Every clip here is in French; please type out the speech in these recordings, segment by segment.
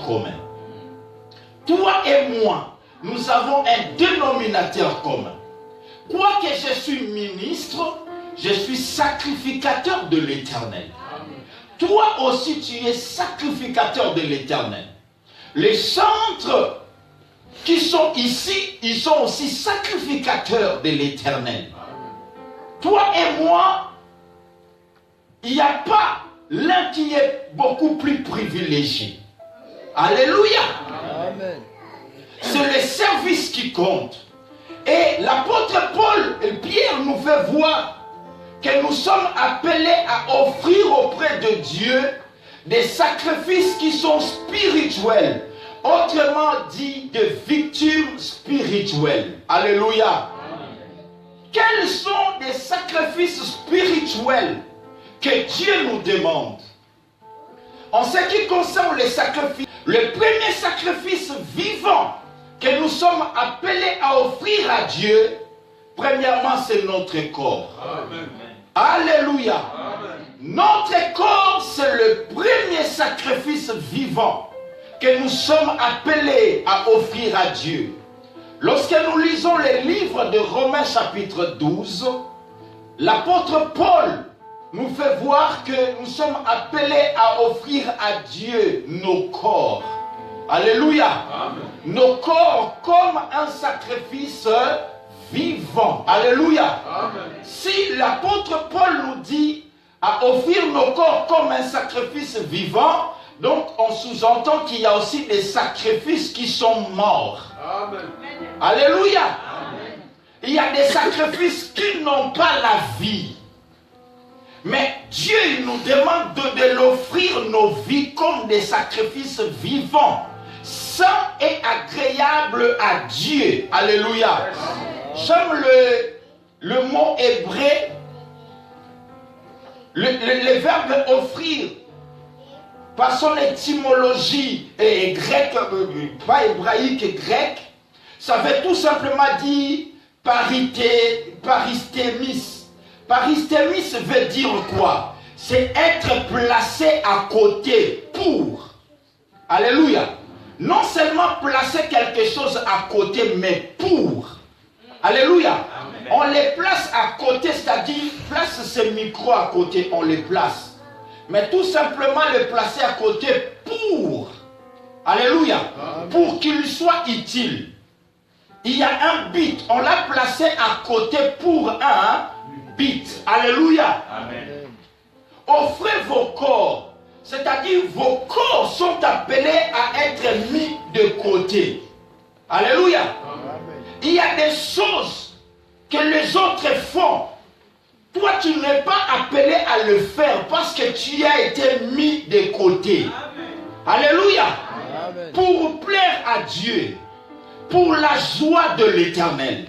commun. Toi et moi, nous avons un dénominateur commun. Quoique je suis ministre, je suis sacrificateur de l'Éternel. Toi aussi, tu es sacrificateur de l'Éternel. Les chantres qui sont ici, ils sont aussi sacrificateurs de l'Éternel. Toi et moi, il n'y a pas l'un qui est beaucoup plus privilégié. Alléluia. Amen. C'est le service qui compte. Et l'apôtre Paul et Pierre nous fait voir que nous sommes appelés à offrir auprès de Dieu des sacrifices qui sont spirituels. Autrement dit, de victimes spirituelles. Alléluia. Quels sont les sacrifices spirituels que Dieu nous demande? En ce qui concerne les sacrifices, le premier sacrifice vivant que nous sommes appelés à offrir à Dieu, premièrement, c'est notre corps. Amen. Alléluia. Amen. Notre corps, c'est le premier sacrifice vivant que nous sommes appelés à offrir à Dieu. Lorsque nous lisons les livres de Romains chapitre 12, l'apôtre Paul nous fait voir que nous sommes appelés à offrir à Dieu nos corps. Alléluia. Amen. Nos corps comme un sacrifice vivant. Alléluia. Amen. Si l'apôtre Paul nous dit à offrir nos corps comme un sacrifice vivant, donc on sous-entend qu'il y a aussi des sacrifices qui sont morts. Amen. Alléluia. Amen. Il y a des sacrifices qui n'ont pas la vie. Mais Dieu nous demande de l'offrir nos vies comme des sacrifices vivants, saints et agréables à Dieu. Alléluia. J'aime le mot hébreu, le verbe offrir, par son étymologie grecque, pas hébraïque, grecque, ça veut tout simplement dire paristémis. Paristémis veut dire quoi? C'est être placé à côté pour. Alléluia. Non seulement placer quelque chose à côté, mais pour. Alléluia. Amen. On les place à côté, c'est-à-dire place ce micro à côté, on les place. Mais tout simplement les placer à côté pour. Alléluia. Amen. Pour qu'il soit utile. Il y a un but, on l'a placé à côté pour un but. Alléluia. Amen. Offrez vos corps, c'est-à-dire vos corps sont appelés à être mis de côté. Alléluia. Amen. Il y a des choses que les autres font. Toi, tu n'es pas appelé à le faire parce que tu as été mis de côté. Amen. Alléluia. Amen. Pour plaire à Dieu, pour la joie de l'Éternel.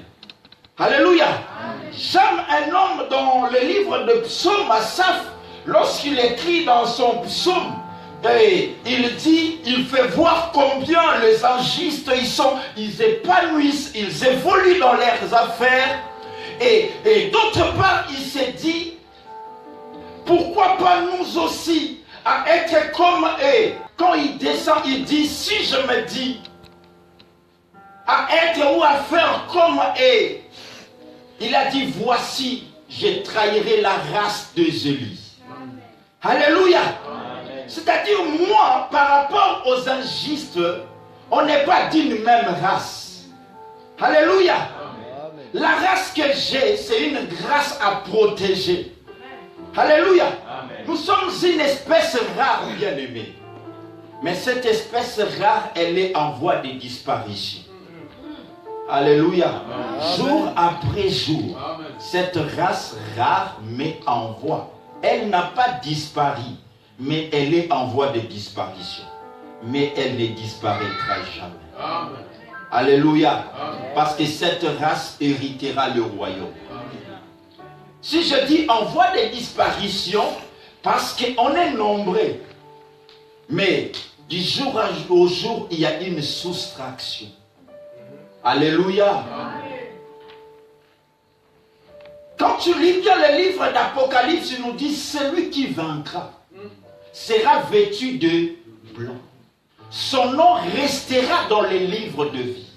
Alléluia. Amen. J'aime un homme dans le livre de Psaume, Asaph, lorsqu'il écrit dans son psaume, il dit, il fait voir combien les angistes, ils épanouissent, ils évoluent dans leurs affaires. Et d'autre part, il s'est dit, pourquoi pas nous aussi à être comme eux? Quand il descend, il dit, si je me dis à être ou à faire comme eux, il a dit, voici, je trahirai la race de Zélie. Alléluia. C'est-à-dire, moi, par rapport aux injustes, on n'est pas d'une même race. Alléluia. Amen. La race que j'ai, c'est une grâce à protéger. Alléluia. Amen. Nous sommes une espèce rare, bien-aimée. Mais cette espèce rare, elle est en voie de disparition. Alléluia. Amen. Jour après jour, amen, cette race rare met en voie. Elle n'a pas disparu, mais elle est en voie de disparition. Mais elle ne disparaîtra jamais. Amen. Alléluia. Amen. Parce que cette race héritera le royaume. Amen. Si je dis en voie de disparition, parce qu'on est nombreux, mais du jour au jour, il y a une soustraction. Alléluia. Amen. Quand tu lis bien le livre d'Apocalypse, il nous dit celui qui vaincra sera vêtu de blanc. son nom restera dans les livres de vie.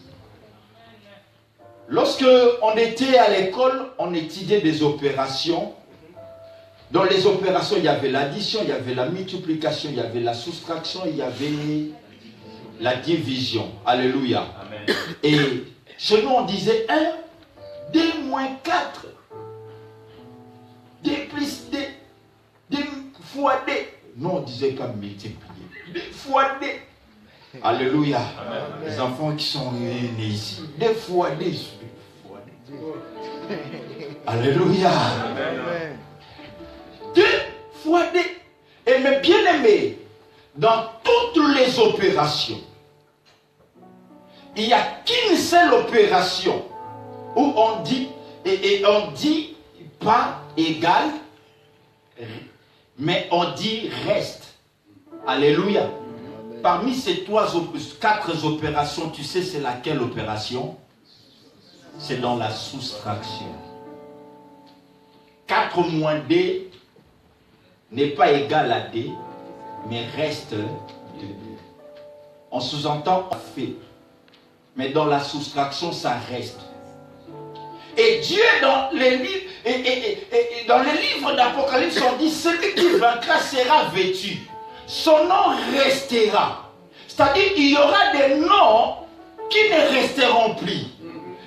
Lorsque on était à l'école, on étudiait des opérations. Dans les opérations, il y avait l'addition, il y avait la multiplication, il y avait la soustraction, il y avait la division. Alléluia. Amen. Et chez nous, on disait 1, 2 moins 4. 2 plus 2. 2 fois 2. Non, on ne disait pas multiplier. 2 fois 2. Alléluia. Amen. Les enfants qui sont nés ici. 2 fois 2. Alléluia. Amen. 2 fois 2. Et mes bien-aimés, dans toutes les opérations, il n'y a qu'une seule opération où on dit, et on dit pas égal, mais on dit reste. Alléluia. Amen. Parmi ces 4 opérations, tu sais c'est laquelle opération? C'est dans la soustraction. 4 moins 2 n'est pas égal à 2, mais reste 2. On sous-entend fait. Mais dans la soustraction, ça reste. Et Dieu, dans les livres, dans les livres d'Apocalypse, on dit, celui qui vaincra sera vêtu. Son nom restera. C'est-à-dire, il y aura des noms qui ne resteront plus.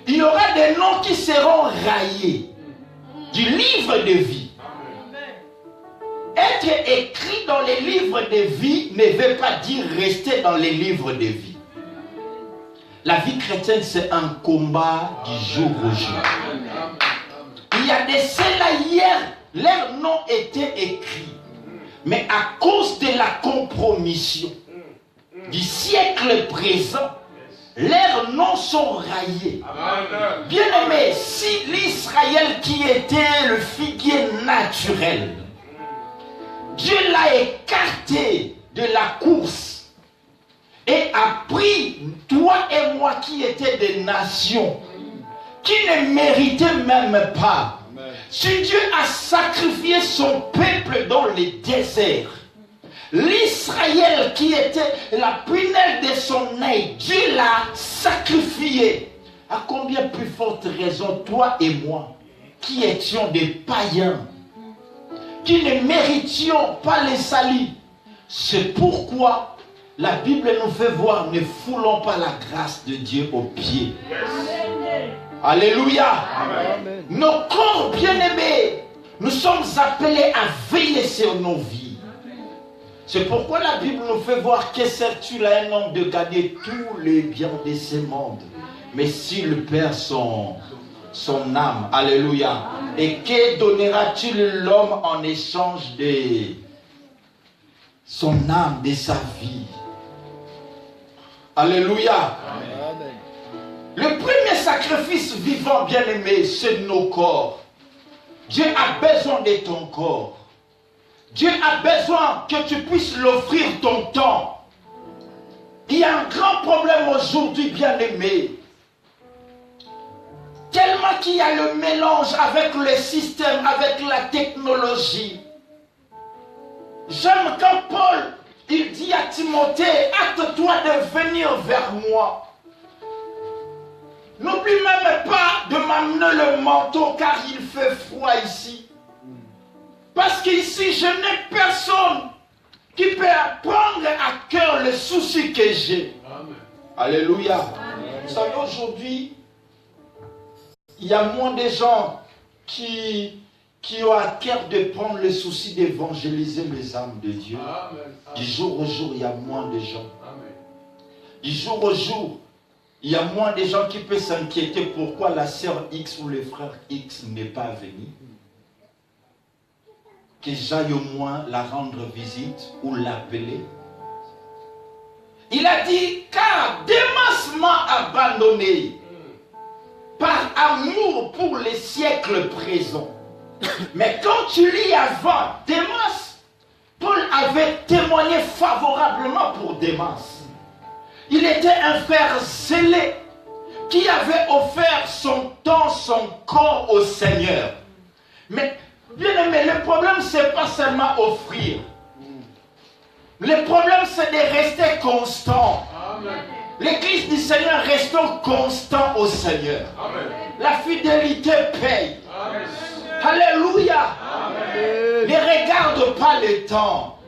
Il y aura des noms qui seront raillés du livre de vie. Être écrit dans les livres de vie ne veut pas dire rester dans les livres de vie. La vie chrétienne, c'est un combat du jour au jour. Il y a des ceux-là hier, leurs noms étaient écrits. Mais à cause de la compromission du siècle présent, leurs noms sont raillés. Bien-aimés, si l'Israël qui était le figuier naturel, Dieu l'a écarté de la course et a pris toi et moi qui étaient des nations qui ne méritaient même pas. Si Dieu a sacrifié son peuple dans les déserts, l'Israël qui était la prunelle de son œil, Dieu l'a sacrifié. À combien plus forte raison, toi et moi, qui étions des païens, qui ne méritions pas les salut. C'est pourquoi la Bible nous fait voir, ne foulons pas la grâce de Dieu aux pieds. Amen. Alléluia. Amen. Nos corps bien-aimés, nous sommes appelés à veiller sur nos vies. C'est pourquoi la Bible nous fait voir que sert-il à un homme de gagner tous les biens de ce monde, mais s'il perd son âme. Alléluia. Amen. Et que donnera-t-il l'homme en échange de son âme, de sa vie? Alléluia. Amen. Le premier sacrifice vivant, bien-aimé, c'est nos corps. Dieu a besoin de ton corps. Dieu a besoin que tu puisses l'offrir ton temps. Il y a un grand problème aujourd'hui, bien-aimé. Tellement qu'il y a le mélange avec le système, avec la technologie. J'aime quand Paul, il dit à Timothée, hâte-toi de venir vers moi. N'oublie même pas de m'amener le manteau car il fait froid ici. Parce qu'ici, je n'ai personne qui peut prendre à cœur le souci que j'ai. Amen. Alléluia. Amen. Vous savez, aujourd'hui, il y a moins de gens qui ont à cœur de prendre le souci d'évangéliser les âmes de Dieu. Amen. Du jour au jour, il y a moins de gens. Amen. Du jour au jour, il y a moins de gens qui peuvent s'inquiéter pourquoi la sœur X ou le frère X n'est pas venu. Que j'aille au moins la rendre visite ou l'appeler. Il a dit, car Démas m'a abandonné par amour pour les siècles présents. Mais quand tu lis avant Démas, Paul avait témoigné favorablement pour Démas. Il était un frère zélé qui avait offert son temps, son corps au Seigneur. Mais bien aimé, le problème, ce n'est pas seulement offrir. Le problème, c'est de rester constant. L'Église du Seigneur, restons constants au Seigneur. Amen. La fidélité paye. Amen. Alléluia. Amen. Ne regarde pas le temps.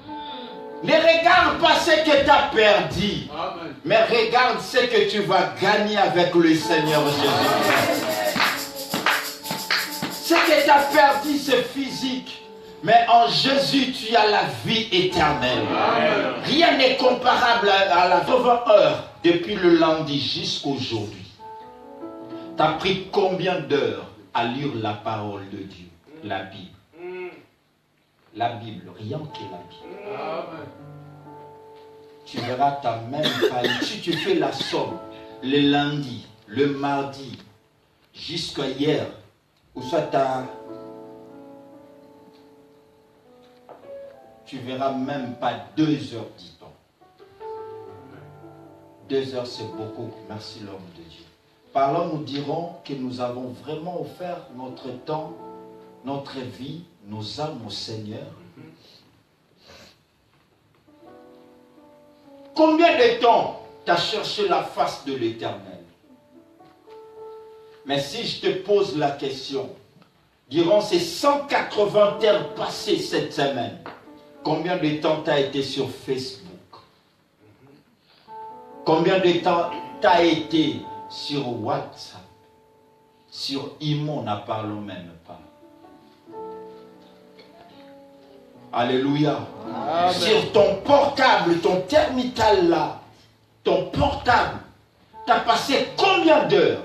Ne regarde pas ce que tu as perdu. Amen. Mais regarde ce que tu vas gagner avec le Seigneur Jésus-Christ. Ce que tu as perdu, c'est physique. Mais en Jésus, tu as la vie éternelle. Amen. Rien n'est comparable à la 20 heures depuis le lundi jusqu'aujourd'hui. Tu as pris combien d'heures à lire la parole de Dieu, la Bible? La Bible, rien que la Bible. Amen. Tu verras, tu n'as même pas. Si tu fais la somme, le lundi, le mardi, jusqu'à hier, ou soit tu verras même pas 2 heures, dit-on. 2 heures, c'est beaucoup. Merci l'homme de Dieu. Par là, nous dirons que nous avons vraiment offert notre temps, notre vie, nos âmes au Seigneur. Combien de temps tu as cherché la face de l'Éternel? Mais si je te pose la question, durant ces 180 heures passées cette semaine, combien de temps tu as été sur Facebook? Combien de temps tu as été sur WhatsApp? Sur Imo, n'en parlons même pas. Alléluia. Amen. Sur ton portable, ton thermical là, ton portable, tu as passé combien d'heures?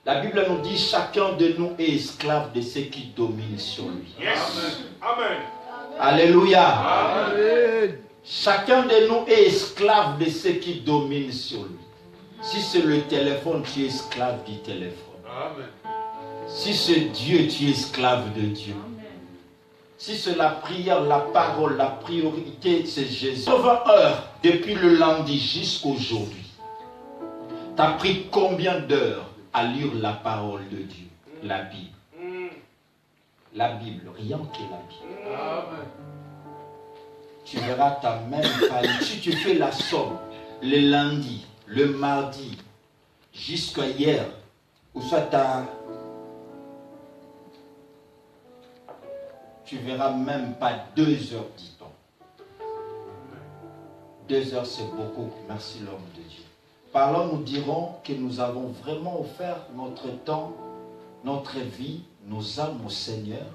La Bible nous dit chacun de nous est esclave de ce qui domine sur lui. Yes. Amen. Alléluia. Amen. Chacun de nous est esclave de ce qui domine sur lui. Si c'est le téléphone, tu es esclave du téléphone. Amen. Si c'est Dieu, tu es esclave de Dieu. Amen. Si c'est la prière, la parole, la priorité, c'est Jésus. 20 heures depuis le lundi jusqu'aujourd'hui. Tu as pris combien d'heures à lire la parole de Dieu, la Bible? La Bible, rien que la Bible. Amen. Tu verras, tu n'as même pas. Si tu fais la somme, le lundi, le mardi, jusqu'à hier, ou soit tu verras même pas 2 heures, dit-on. 2 heures, c'est beaucoup. Merci l'homme de Dieu. Par là, nous dirons que nous avons vraiment offert notre temps, notre vie, nos âmes au Seigneur.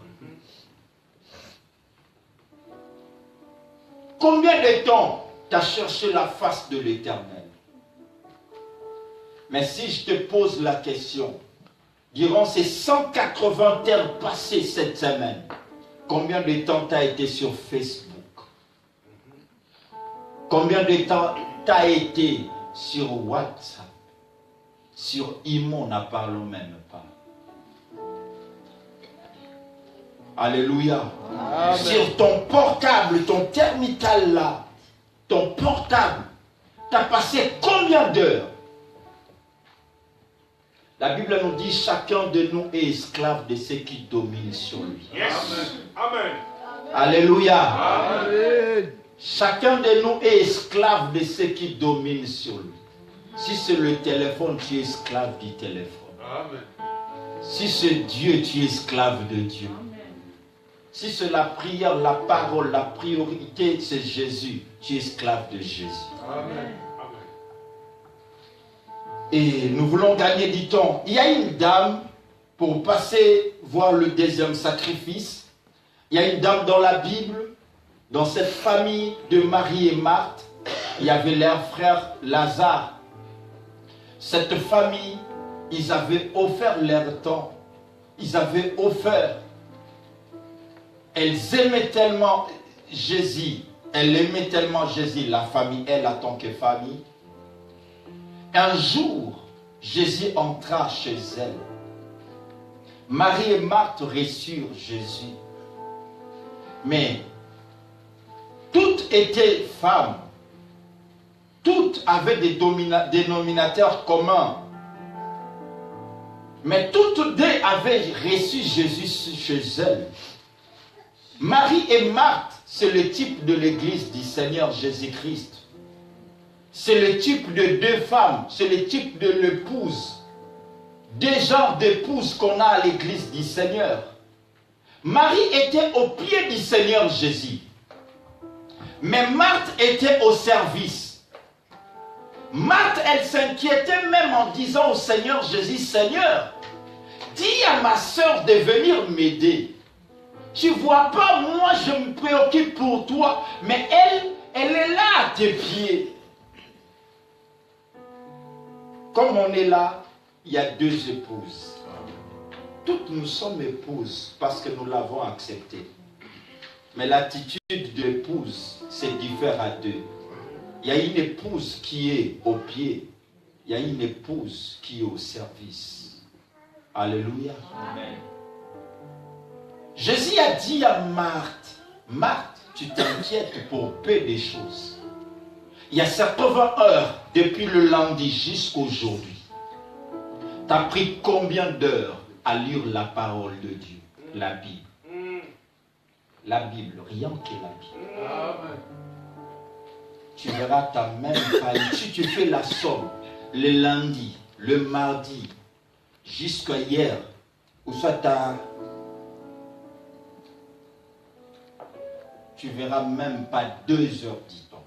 Combien de temps tu as cherché la face de l'Éternel? Mais si je te pose la question, durant ces 180 heures passées cette semaine, combien de temps tu as été sur Facebook? Combien de temps tu as été sur WhatsApp? Sur Imo, n'en parlons même pas. Alléluia. Amen. Sur ton portable, ton thermical là, ton portable, tu as passé combien d'heures? La Bible nous dit chacun de nous est esclave de ce qui domine sur lui. Yes. Amen. Alléluia. Amen. Chacun de nous est esclave de ce qui domine sur lui. Si c'est le téléphone, tu es esclave du téléphone. Amen. Si c'est Dieu, tu es esclave de Dieu. Amen. Si c'est la prière, la parole, la priorité, c'est Jésus, tu es esclave de Jésus. Amen. Et nous voulons gagner du temps. Il y a une dame, pour passer voir le deuxième sacrifice, il y a une dame dans la Bible, dans cette famille de Marie et Marthe, il y avait leur frère Lazare. Cette famille, ils avaient offert leur temps. Ils avaient offert. Elles aimaient tellement Jésus. Elle aimait tellement Jésus, la famille, elle en tant que famille. Un jour, Jésus entra chez elle. Marie et Marthe reçurent Jésus. Mais toutes étaient femmes. Toutes avaient des dénominateurs communs. Mais toutes deux avaient reçu Jésus chez elles. Marie et Marthe c'est le type de l'église du Seigneur Jésus-Christ. C'est le type de deux femmes, c'est le type de l'épouse. Des genres d'épouses qu'on a à l'église du Seigneur. Marie était au pied du Seigneur Jésus. Mais Marthe était au service. Marthe, elle s'inquiétait même en disant au Seigneur Jésus, Seigneur, dis à ma soeur de venir m'aider. Tu ne vois pas, moi je me préoccupe pour toi, mais elle est là à tes pieds. Comme on est là, il y a deux épouses. Toutes nous sommes épouses parce que nous l'avons accepté. Mais l'attitude de l'épouse, c'est différent à deux. Il y a une épouse qui est au pied. Il y a une épouse qui est au service. Alléluia. Amen. Jésus a dit à Marthe, Marthe, tu t'inquiètes pour peu des choses. Il y a 80 heures depuis le lundi jusqu'à aujourd'hui. Tu as pris combien d'heures à lire la parole de Dieu, la Bible? La Bible, rien que la Bible. Amen. Tu verras ta même faille. Si tu fais la somme, le lundi, le mardi, jusqu'à hier, ou soit tu verras même pas 2 heures du temps.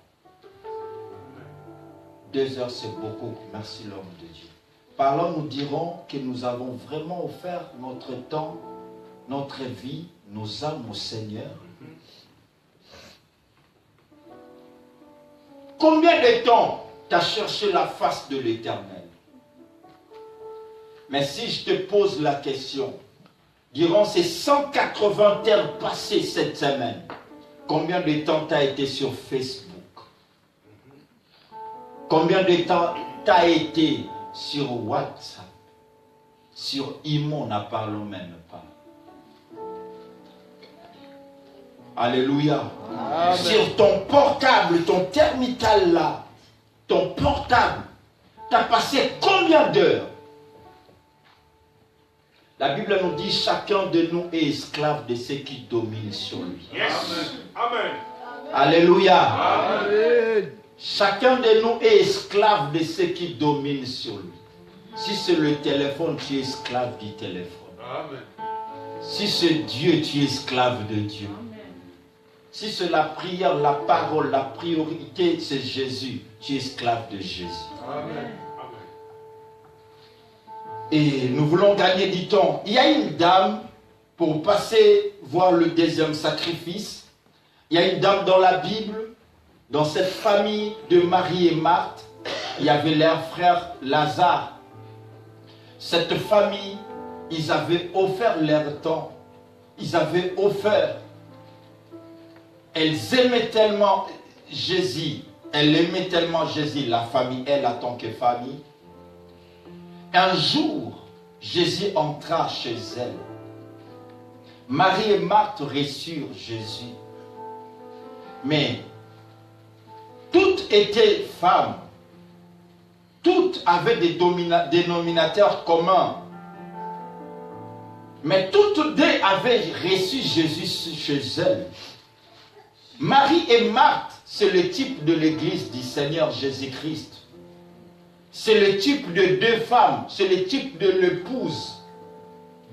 2 heures, c'est beaucoup. Merci l'homme de Dieu. Par là, nous dirons que nous avons vraiment offert notre temps, notre vie, nos âmes au Seigneur. Combien de temps tu as cherché la face de l'Éternel? Mais si je te pose la question, durant ces 180 heures passées cette semaine, combien de temps tu as été sur Facebook? Combien de temps tu as été sur WhatsApp? Sur Imo, n'en parlons même pas. Alléluia. Amen. Sur ton portable, ton thermical là, ton portable, tu as passé combien d'heures? La Bible nous dit chacun de nous est esclave de ce qui domine sur lui. Yes. Amen. Alléluia. Amen. Chacun de nous est esclave de ce qui domine sur lui. Si c'est le téléphone, tu es esclave du téléphone. Amen. Si c'est Dieu, tu es esclave de Dieu. Amen. Si c'est la prière, la parole, la priorité, c'est Jésus, tu es esclave de Jésus. Amen. Et nous voulons gagner du temps. Il y a une dame, pour passer voir le deuxième sacrifice, il y a une dame dans la Bible, dans cette famille de Marie et Marthe, il y avait leur frère Lazare. Cette famille, ils avaient offert leur temps, ils avaient offert. Elles aimaient tellement Jésus, elle aimait tellement Jésus, la famille, elle en tant que famille. Un jour, Jésus entra chez elle. Marie et Marthe reçurent Jésus. Mais toutes étaient femmes. Toutes avaient des dénominateurs communs. Mais toutes deux avaient reçu Jésus chez elles. Marie et Marthe, c'est le type de l'église du Seigneur Jésus-Christ. C'est le type de deux femmes, c'est le type de l'épouse.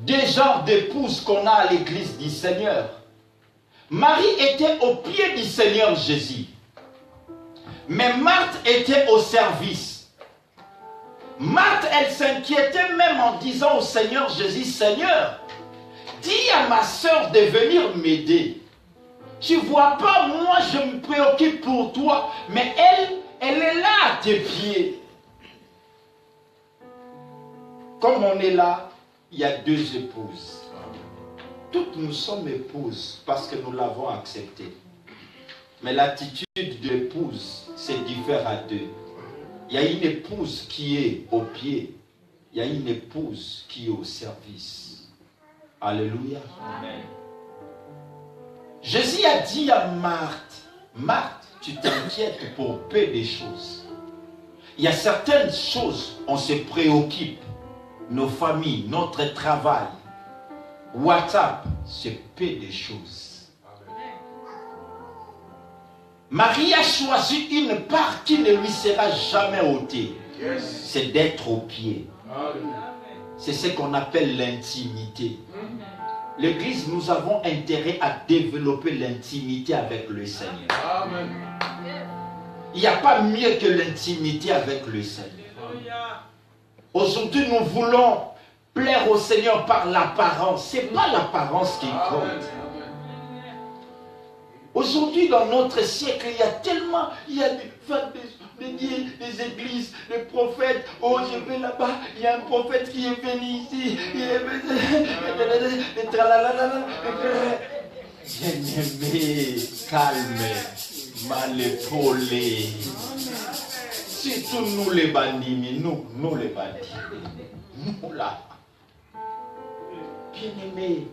Des genres d'épouses qu'on a à l'église du Seigneur. Marie était au pied du Seigneur Jésus. Mais Marthe était au service. Marthe, elle s'inquiétait même en disant au Seigneur Jésus, Seigneur, dis à ma soeur de venir m'aider. Tu ne vois pas, moi je me préoccupe pour toi, mais elle est là à tes pieds. Comme on est là, il y a deux épouses. Toutes nous sommes épouses parce que nous l'avons accepté. Mais l'attitude de l'épouse, c'est différent à deux. Il y a une épouse qui est au pied. Il y a une épouse qui est au service. Alléluia. Amen. Jésus a dit à Marthe, Marthe, tu t'inquiètes pour peu des choses. Il y a certaines choses, on se préoccupe. Nos familles, notre travail, WhatsApp, c'est peu des choses. Marie a choisi une part qui ne lui sera jamais ôtée. C'est d'être au pied. C'est ce qu'on appelle l'intimité. L'Église, nous avons intérêt à développer l'intimité avec le Seigneur. Il n'y a pas mieux que l'intimité avec le Seigneur. Aujourd'hui, nous voulons plaire au Seigneur par l'apparence. Ce n'est pas l'apparence qui compte. Aujourd'hui, dans notre siècle, il y a tellement, il y a des églises, des prophètes. Oh, je vais là-bas, il y a un prophète qui est venu ici. Bien-aimé, calme, mal épaulé. Surtout nous les bandits, mais nous les bandits. Nous là. Bien-aimé,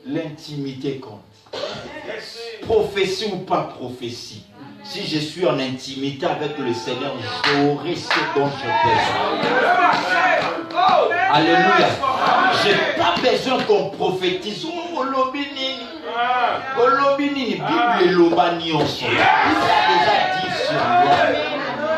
l'intimité compte. Prophétie ou pas prophétie. Si je suis en intimité avec le Seigneur, j'aurai ce dont j'ai besoin. Alléluia. Je n'ai pas besoin qu'on prophétise. Oh, Lobinini. Oh, Lobinini. Bible et Lobani en sont. Il a déjà dit sur moi.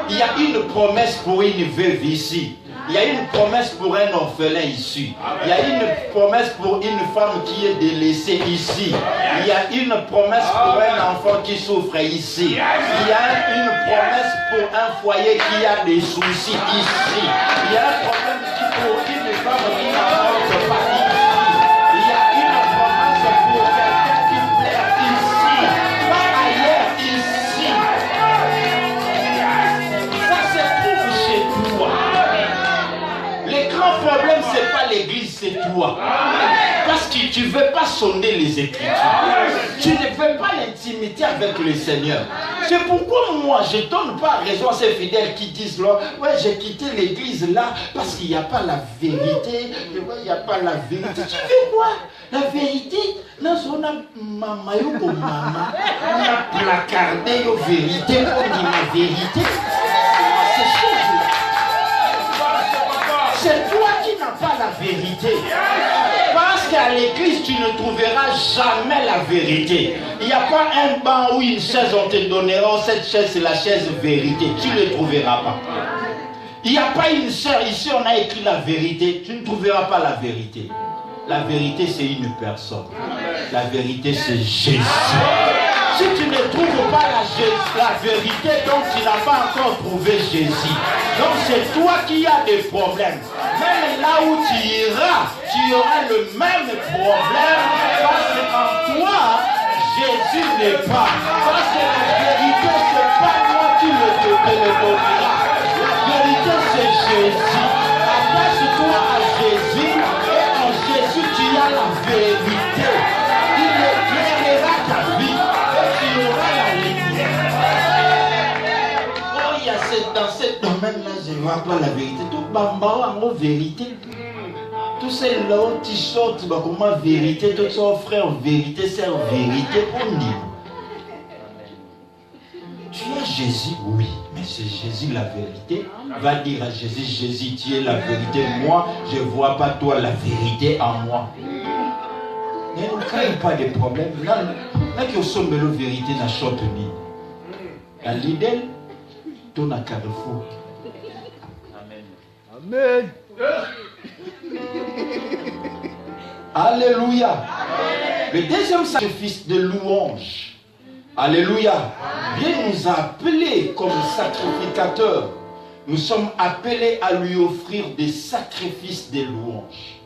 Il y a une promesse pour une veuve ici. Il y a une promesse pour un orphelin ici. Il y a une promesse pour une femme qui est délaissée ici. Il y a une promesse pour un enfant qui souffre ici. Il y a une promesse pour un foyer qui a des soucis ici. Il y a un problème pour une femme qui n'apporte pas ici. Il y a une promesse pour quelqu'un qui plaît ici. Pas ailleurs, ici. Ça se trouve chez toi. Le grand problème, ce n'est pas l'église, c'est toi. Parce que tu ne veux pas sonder les Écritures. Tu ne veux pas l'intimité avec le Seigneur. C'est pourquoi moi, je ne donne pas raison à ces fidèles qui disent là, ouais, j'ai quitté l'église là parce qu'il n'y a pas la vérité. Il n'y a pas la vérité. Tu veux quoi? La vérité, nous on a maman, on a placardé la vérité, on dit la vérité. C'est toi qui n'as pas la vérité. Parce qu'à l'église, tu ne trouveras jamais la vérité. Il n'y a pas un banc ou une chaise, on te donnera. Cette chaise, c'est la chaise vérité. Tu ne le trouveras pas. Il n'y a pas une sœur. Ici, on a écrit la vérité. Tu ne trouveras pas la vérité. La vérité, c'est une personne. La vérité, c'est Jésus. Si tu ne trouves pas la vérité, donc tu n'as pas encore trouvé Jésus. Donc c'est toi qui as des problèmes. Même là où tu iras, tu auras le même problème. Parce qu'en toi, Jésus n'est pas. Parce que la vérité, ce n'est pas moi qui te le donnera. La vérité, c'est Jésus. Attache-toi à Jésus. Et en Jésus, tu as la vérité. Il éclairera ta vie. Dans ce domaine-là, je ne vois pas la vérité. Tout bamba en vérité. Tout ces là qui sortent comment vérité, tout ça frère vérité, c'est vérité pour nous. Tu as Jésus, oui, mais c'est Jésus la vérité. Va dire à Jésus, Jésus, tu es la vérité. Moi, je ne vois pas toi la vérité en moi. Mais on ne crée pas de problème. Là, qui sommes la vérité dans shop ni. À l'idée, ton à Carrefour. Amen. Alléluia. Le deuxième sacrifice de louange. Alléluia. Dieu nous a appelés comme sacrificateurs. Nous sommes appelés à lui offrir des sacrifices de louange.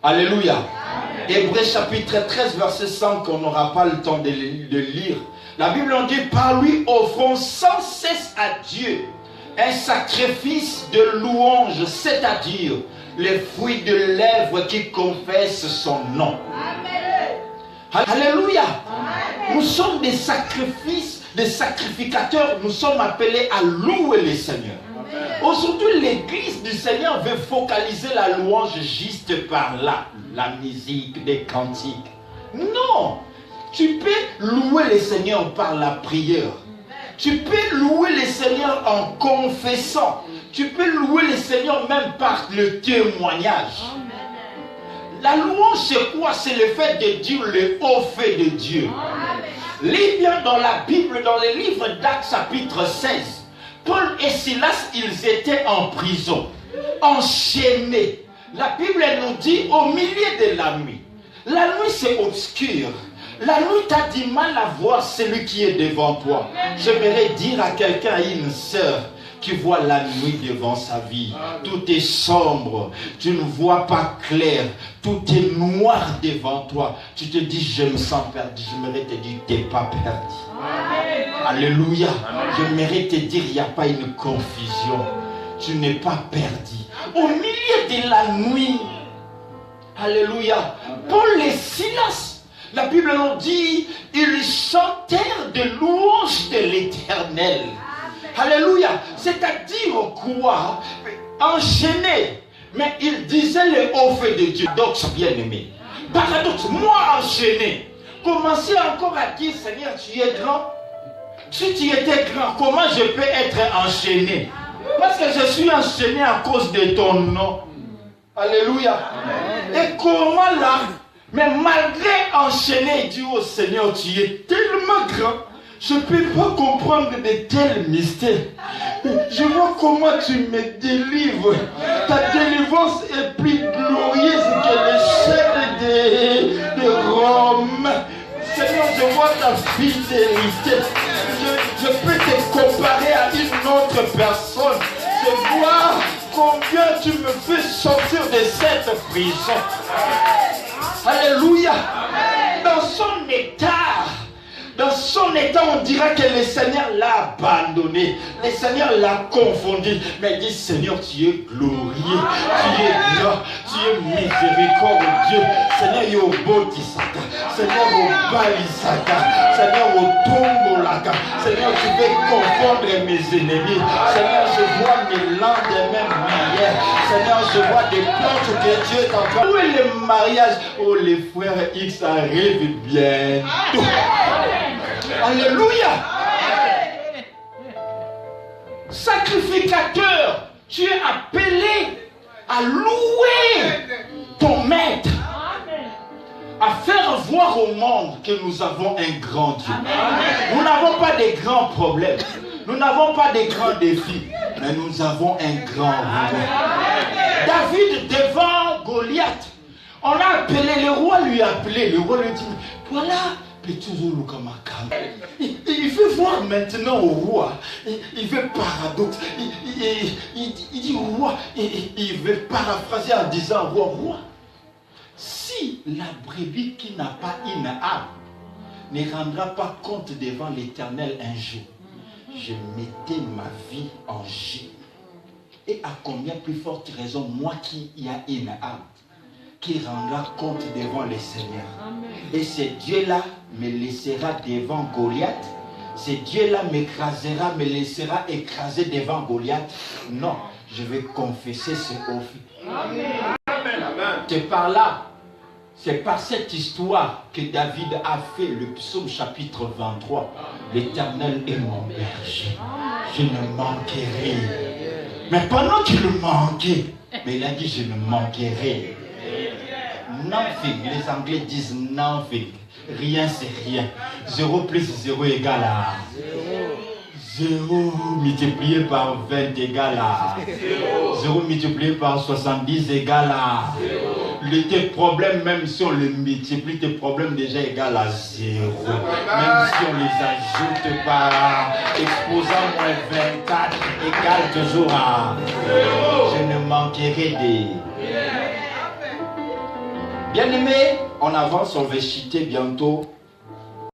Alléluia. Hébreux chapitre 13, verset 5, on n'aura pas le temps de lire. La Bible en dit, par lui offrons sans cesse à Dieu un sacrifice de louange, c'est-à-dire les fruits de lèvres qui confessent son nom. Amen. Alléluia. Amen. Nous sommes des sacrifices, des sacrificateurs, nous sommes appelés à louer le Seigneur. Aujourd'hui, l'église du Seigneur veut focaliser la louange juste par là, la musique, des cantiques. Non, tu peux louer le Seigneur par la prière. Tu peux louer le Seigneur en confessant. Tu peux louer le Seigneur même par le témoignage. La louange, c'est quoi? C'est le fait de dire le haut fait de Dieu. Lis bien dans la Bible, dans le livre d'Actes chapitre 16. Paul et Silas, ils étaient en prison, enchaînés. La Bible nous dit au milieu de la nuit. La nuit c'est obscur. La nuit tu as du mal à voir celui qui est devant toi. J'aimerais dire à quelqu'un, à une sœur, qui voit la nuit devant sa vie. Tout est sombre. Tu ne vois pas clair. Tout est noir devant toi. Tu te dis, je me sens perdu. J'aimerais te dire, tu n'es pas perdu. Alléluia. J'aimerais te dire, il n'y a pas une confusion. Tu n'es pas perdu. Au milieu de la nuit, alléluia, Paul et Silas, la Bible nous dit, ils chantèrent de louanges de l'Éternel. Alléluia. C'est-à-dire quoi? Enchaîné. Mais il disait les hauts faits de Dieu. Paradoxe, bien-aimé. Paradoxe. Moi enchaîné. Commencer encore à dire, Seigneur, tu es grand. Si tu étais grand, comment je peux être enchaîné? Parce que je suis enchaîné à cause de ton nom. Alléluia. Et comment là? Mais malgré enchaîné, il dit au Seigneur, tu es tellement grand. Je ne peux pas comprendre de tels mystères. Je vois comment tu me délivres. Ta délivrance est plus glorieuse que le chef de Rome. Seigneur, je vois ta fidélité. Je peux te comparer à une autre personne. Je vois combien tu me fais sortir de cette prison. Alléluia. Dans son état, on dira que le Seigneur l'a abandonné. Le Seigneur l'a confondu. Mais il dit, Seigneur, tu es glorieux. Tu es grand. Tu es miséricordieux. Seigneur, il y a au Bodhisattva. Seigneur, au Balisaka. Seigneur, au Tombolaka. Seigneur, tu veux confondre mes ennemis. Seigneur, je vois mes lendemains meilleurs. Seigneur, je vois des plantes que Dieu est en train. Où est le mariage? Oh, les frères X arrivent bientôt. Alléluia. Sacrificateur, tu es appelé à louer ton maître, à faire voir au monde que nous avons un grand Dieu. Nous n'avons pas de grands problèmes, nous n'avons pas de grands défis, mais nous avons un grand roi. David devant Goliath, on a appelé, le roi lui a appelé, le roi lui dit, voilà. Il veut voir maintenant au roi. Il veut paradoxe. Il dit au roi. Il veut paraphraser en disant roi, si la brebis qui n'a pas une âme ne rendra pas compte devant l'Éternel un jour, je mettais ma vie en jeu. Et à combien plus forte raison, moi qui ai une âme, qui rendra compte devant le Seigneur. Et ce Dieu-là me laissera devant Goliath. Ce Dieu-là m'écrasera, me laissera écraser devant Goliath. Non, je vais confesser ce offre. C'est par là, c'est par cette histoire que David a fait le psaume chapitre 23. L'Éternel est mon berger. Je ne manquerai. Mais pendant qu'il manquait, mais il a dit je ne manquerai. Nothing, les Anglais disent nothing. Rien c'est rien. 0 plus 0 égale à 0 multiplié par 20 égale à 0 multiplié par 70 égale à 0. Tes problèmes, même si on les multiplie, tes problèmes déjà égale à 0. Même si on les ajoute par exposant moins 24 égale toujours à 0. Je ne manquerai de... Bien-aimé, on avance, on va citer bientôt